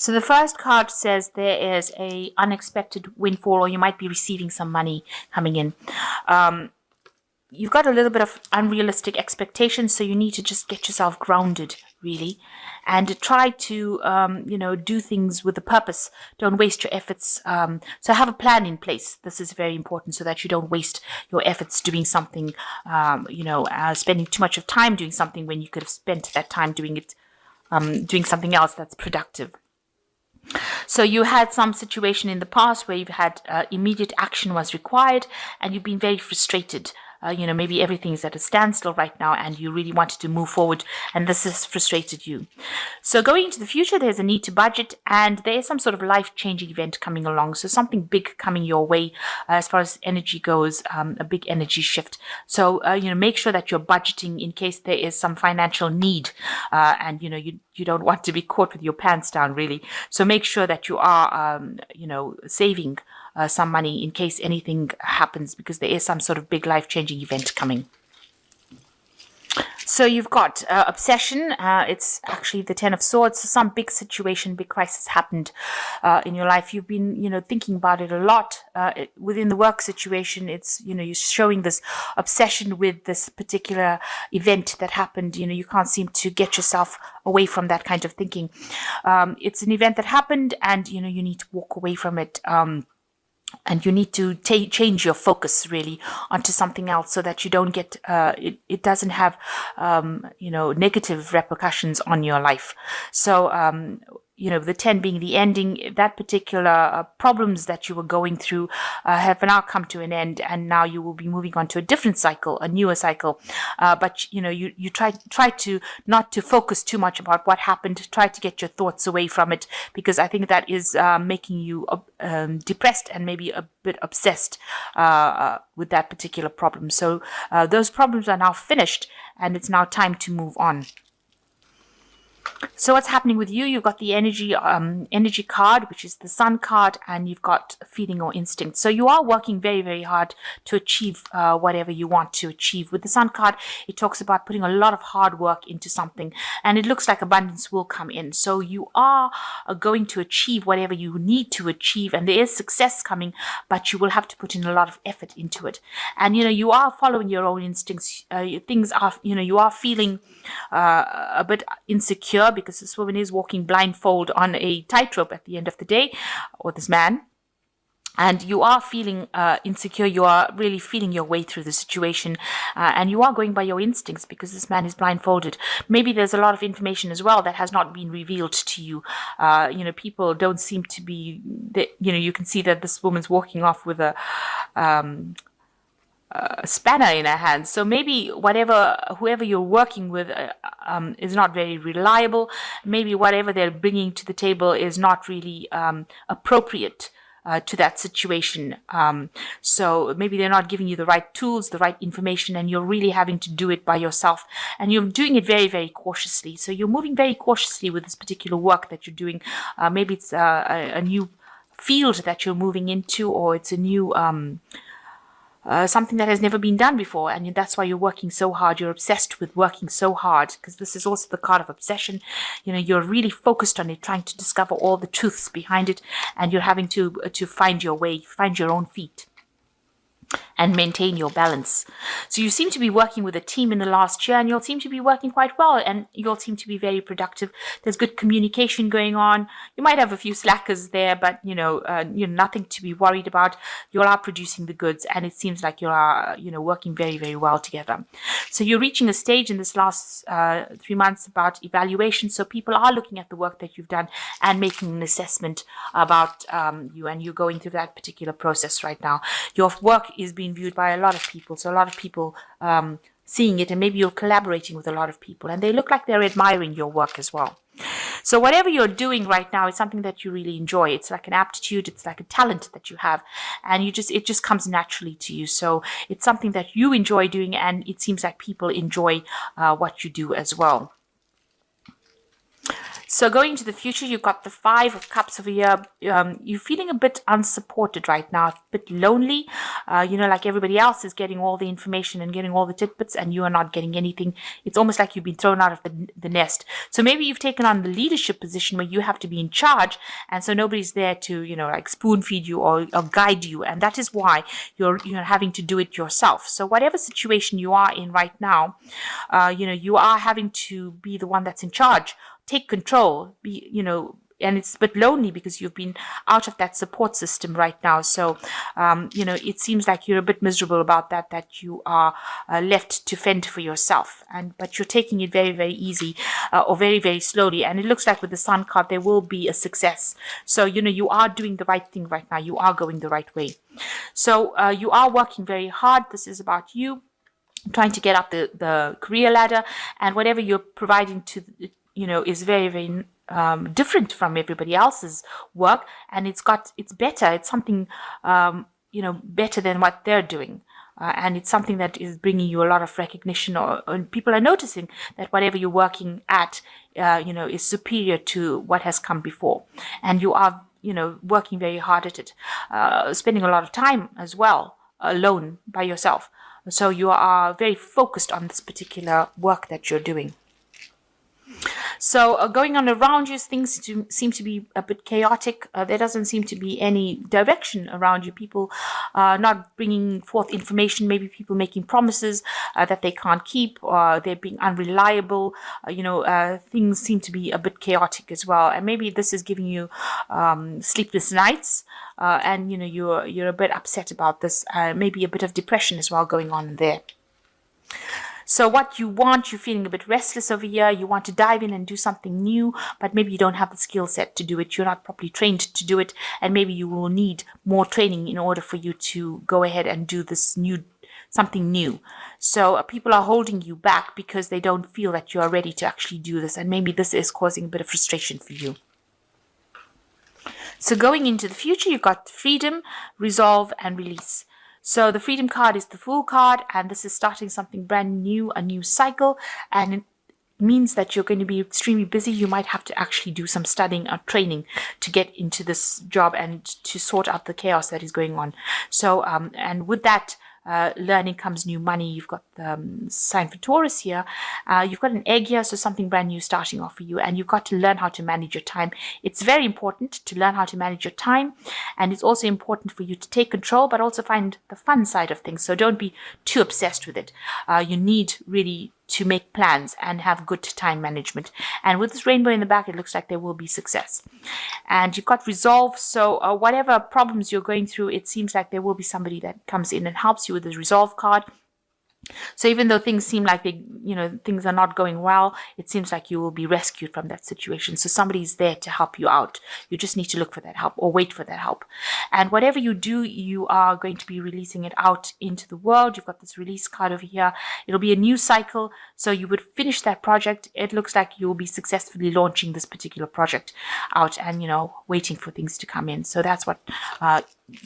So the first card says there is a unexpected windfall, or you might be receiving some money coming in. You've got a little bit of unrealistic expectations, so you need to just get yourself grounded, really, and try to, do things with a purpose. Don't waste your efforts. So have a plan in place. This is very important so that you don't waste your efforts doing something, spending too much of time doing something when you could have spent that time doing something else that's productive. So you had some situation in the past where you've had immediate action was required, and you've been very frustrated. Maybe everything's at a standstill right now and you really wanted to move forward, and this has frustrated you. So going into the future, there's a need to budget, and there is some sort of life-changing event coming along. So something big coming your way as far as energy goes, a big energy shift. So, make sure that you're budgeting in case there is some financial need, and, you don't want to be caught with your pants down, really. So make sure that you are, saving some money in case anything happens, because there is some sort of big life-changing event coming. So you've got obsession. It's actually the Ten of Swords. So some big situation, big crisis happened in your life. You've been, thinking about it a lot. Within the work situation, it's, you're showing this obsession with this particular event that happened. You can't seem to get yourself away from that kind of thinking. It's an event that happened, and, you need to walk away from it. And you need to change your focus really onto something else, so that you don't get it doesn't have negative repercussions on your life. So the 10 being the ending, that particular problems that you were going through have now come to an end, and now you will be moving on to a different cycle, a newer cycle. But you try to not to focus too much about what happened. Try to get your thoughts away from it, because I think that is making you depressed and maybe a bit obsessed with that particular problem. So those problems are now finished, and it's now time to move on. So what's happening with you? You've got the energy card, which is the Sun card, and you've got feeling or instinct. So you are working very, very hard to achieve whatever you want to achieve. With the Sun card, it talks about putting a lot of hard work into something, and it looks like abundance will come in. So you are going to achieve whatever you need to achieve, and there is success coming, but you will have to put in a lot of effort into it. And you are following your own instincts. Things are, you are feeling a bit insecure, because this woman is walking blindfold on a tightrope at the end of the day, or this man, and you are feeling insecure. You are really feeling your way through the situation, and you are going by your instincts, because this man is blindfolded. Maybe there's a lot of information as well that has not been revealed to you. People don't seem to be, you can see that this woman's walking off with a spanner in her hand. So maybe whoever you're working with is not very reliable. Maybe whatever they're bringing to the table is not really appropriate to that situation. So maybe they're not giving you the right tools, the right information, and you're really having to do it by yourself. And you're doing it very, very cautiously. So you're moving very cautiously with this particular work that you're doing. Maybe it's a new field that you're moving into, or it's a new something that has never been done before, and that's why you're working so hard. You're obsessed with working so hard, because this is also the card of obsession. You're really focused on it, trying to discover all the truths behind it, and you're having to find your way, find your own feet, and maintain your balance. So you seem to be working with a team in the last year, and you'll seem to be working quite well, and you'll seem to be very productive. There's good communication going on. You might have a few slackers there, but you're nothing to be worried about. You are producing the goods, and it seems like you are working very, very well together. So you're reaching a stage in this last 3 months about evaluation. So people are looking at the work that you've done and making an assessment about you, and you're going through that particular process right now. Your work is being viewed by a lot of people, so a lot of people seeing it, and maybe you're collaborating with a lot of people, and they look like they're admiring your work as well. So whatever you're doing right now is something that you really enjoy. It's like an aptitude, it's like a talent that you have, and it just comes naturally to you. So it's something that you enjoy doing, and it seems like people enjoy what you do as well. So going into the future, you've got the Five of Cups over here. You're feeling a bit unsupported right now, a bit lonely. Like everybody else is getting all the information and getting all the tidbits, and you are not getting anything. It's almost like you've been thrown out of the nest. So maybe you've taken on the leadership position where you have to be in charge, and so nobody's there to, like spoon feed you or guide you, and that is why you're having to do it yourself. So whatever situation you are in right now, you are having to be the one that's in charge. Take control, and it's a bit lonely because you've been out of that support system right now. So, it seems like you're a bit miserable about that you are left to fend for yourself. But you're taking it very, very easy or very, very slowly. And it looks like with the Sun card, there will be a success. So, you are doing the right thing right now. You are going the right way. So you are working very hard. This is about you trying to get up the career ladder, and whatever you're providing to is very, very different from everybody else's work, and it's better. It's something better than what they're doing, and it's something that is bringing you a lot of recognition, or people are noticing that whatever you're working at is superior to what has come before, and you are working very hard at it, spending a lot of time as well alone by yourself. So you are very focused on this particular work that you're doing. So going on around you, things seem to be a bit chaotic. There doesn't seem to be any direction around you. People not bringing forth information, maybe people making promises that they can't keep, or they're being unreliable. Things seem to be a bit chaotic as well. And maybe this is giving you sleepless nights. And you're a bit upset about this. Maybe a bit of depression as well going on there. So what you want, you're feeling a bit restless over here. You want to dive in and do something new, but maybe you don't have the skill set to do it. You're not properly trained to do it, and maybe you will need more training in order for you to go ahead and do this something new. So people are holding you back because they don't feel that you are ready to actually do this, and maybe this is causing a bit of frustration for you. So going into the future, you've got freedom, resolve, and release. So the freedom card is the Fool card, and this is starting something brand new, a new cycle, and it means that you're going to be extremely busy. You might have to actually do some studying or training to get into this job and to sort out the chaos that is going on. So, and with that learning comes new money. You've got the sign for Taurus here. You've got an egg here, so something brand new starting off for you, and you've got to learn how to manage your time. It's very important to learn how to manage your time, and it's also important for you to take control, but also find the fun side of things. So don't be too obsessed with it. You need really to make plans and have good time management. And with this rainbow in the back, it looks like there will be success. And you've got resolve. So whatever problems you're going through, it seems like there will be somebody that comes in and helps you with the resolve card. So even though things seem like things are not going well, it seems like you will be rescued from that situation. So somebody's there to help you out. You just need to look for that help or wait for that help. And whatever you do, you are going to be releasing it out into the world. You've got this release card over here. It'll be a new cycle. So you would finish that project. It looks like you will be successfully launching this particular project out and, waiting for things to come in. So that's what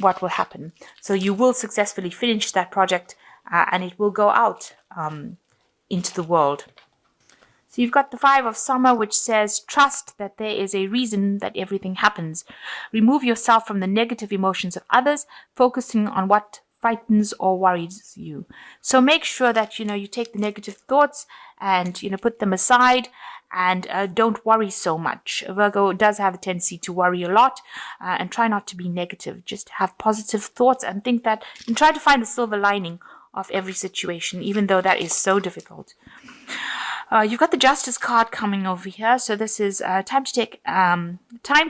will happen. So you will successfully finish that project, and it will go out into the world. So you've got the Five of Summer, which says, trust that there is a reason that everything happens. Remove yourself from the negative emotions of others, focusing on what frightens or worries you. So make sure that, you take the negative thoughts and, put them aside, and don't worry so much. Virgo does have a tendency to worry a lot, and try not to be negative. Just have positive thoughts and think that, and try to find a silver lining of every situation, even though that is so difficult. You've got the Justice card coming over here. So this is time to take time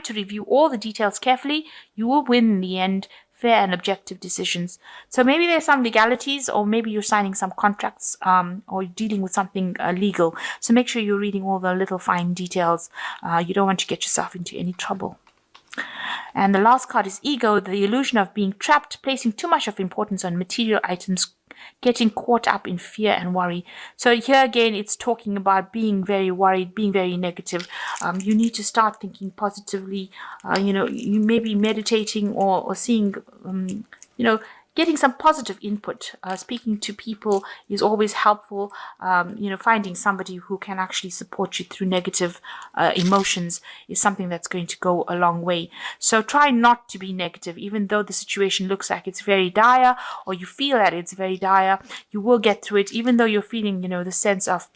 to review all the details carefully. You will win in the end. Fair and objective decisions. So maybe there's some legalities, or maybe you're signing some contracts, or dealing with something legal. So make sure you're reading all the little fine details. You don't want to get yourself into any trouble. And the last card is Ego, the illusion of being trapped, placing too much of importance on material items, getting caught up in fear and worry. So here again, it's talking about being very worried, being very negative. You need to start thinking positively. You may be meditating or seeing, getting some positive input, speaking to people is always helpful. Finding somebody who can actually support you through negative emotions is something that's going to go a long way. So try not to be negative, even though the situation looks like it's very dire, or you feel that it's very dire. You will get through it, even though you're feeling, the sense of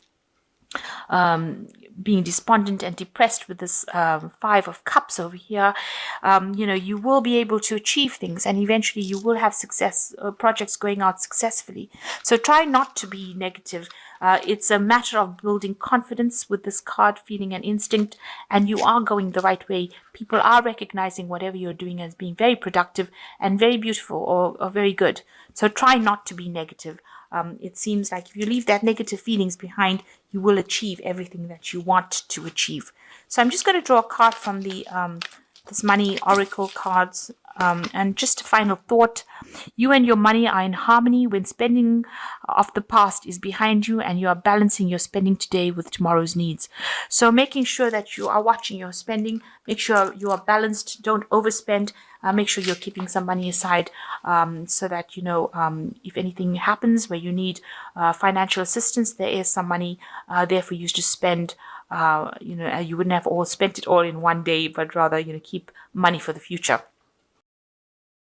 being despondent and depressed with this Five of Cups over here. You will be able to achieve things, and eventually you will have success, projects going out successfully. So try not to be negative. It's a matter of building confidence with this card, feeling an instinct, and you are going the right way. People are recognizing whatever you're doing as being very productive and very beautiful, or very good. So try not to be negative. It seems like if you leave that negative feelings behind, you will achieve everything that you want to achieve. So I'm just going to draw a card from the this money oracle cards, and just a final thought. You and your money are in harmony when spending of the past is behind you, and you are balancing your spending today with tomorrow's needs. So making sure that you are watching your spending, make sure you are balanced, don't overspend. Make sure you're keeping some money aside, so that, if anything happens where you need financial assistance, there is some money there for you to spend. You wouldn't have all spent it all in one day, but rather, keep money for the future.